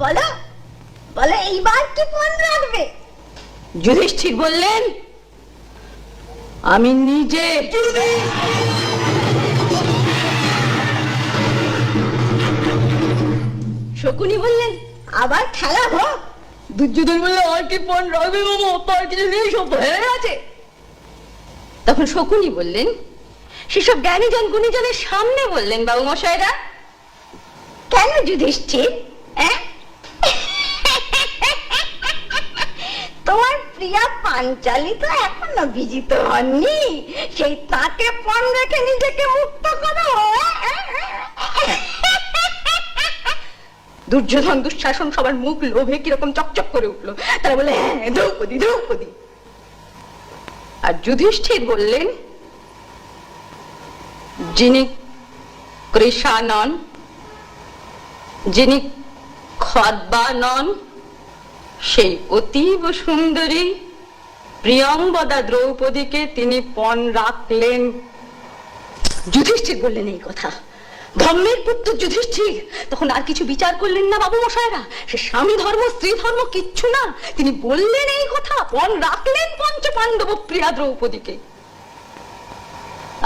বলো বলো, এইবার কি পণ রাখবে? যুধিষ্ঠির বললেন, আমি নিজে। শকুনি বললেন, আবার খেলা হোক। দুর্যোধন বললে, আর কি পণ রাখবে মামা, তার কিছু নেই, সব হয়ে গেছে। তখন শকুনি বললেন, সেসব জ্ঞানীজন গুণীজনের সামনে বললেন, বাবু মশাইরা। কেন যুধিষ্ঠির? তোমার প্রিয়া পাঞ্চালী তো এখনো বিজিত হননি, সেই তাকে পণ রেখে নিজেকে মুক্ত করো। দুর্যোধন দুঃশাসন সবার মুখ লোভে কিরকম চকচক করে উঠলো। তারা বলে, হ্যাঁ দ্রৌপদী দ্রৌপদী। আর যুধিষ্ঠির বললেন, যিনি কৃষা নন, যিনি খর্বা নন, সেই অতীব সুন্দরী প্রিয়ংবদা দ্রৌপদীকে তিনি পণ রাখলেন। যুধিষ্ঠির বললেন এই কথা। ধর্মের পুত্র যুধিষ্ঠির তখন আর কিছু বিচার করলেন না বাবু মশাইরা। সে স্বামী ধর্ম স্ত্রী ধর্ম কিচ্ছু না, তিনি বললেন এই কথা, পণ রাখলেন পঞ্চ পাণ্ডব প্রিয়া দ্রৌপদীকে।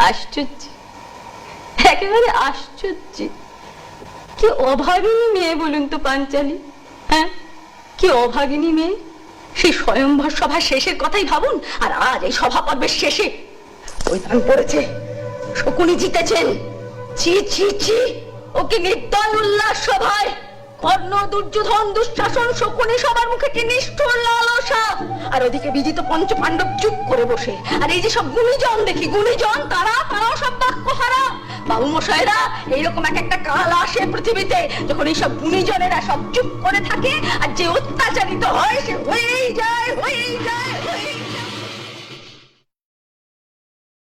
আশ্চর্য, একেবারে আশ্চর্য। কি অভাগিনী মেয়ে বলুন তো পাঞ্চালী, হ্যাঁ কি অভাগিনী মেয়ে। সেই স্বয়ংবর সভা শেষের কথাই ভাবুন, আর আজ এই সভা পর্বের শেষে ওই ধান পড়েছে, শকুনি জিতেছেন। ছি ছি ছি, ওকে নির্দল উল্লাস সভায় কর্ণ দুর্যোধন দুঃশাসন শকুনি সবার মুখে কি নিষ্ঠুর লালসা। আর ওদিকে বিজিত পঞ্চ পাণ্ডব চুপ করে বসে। আর এই যে সব গুণীজন দেখি, গুণীজন তারাও সব বাক্য হারা। বাবু মশাইরা, এইরকম এক একটা কাল আসে পৃথিবীতে যখন এইসব গুণীজনেরা সব চুপ করে থাকে, আর যে অত্যাচারিত হয়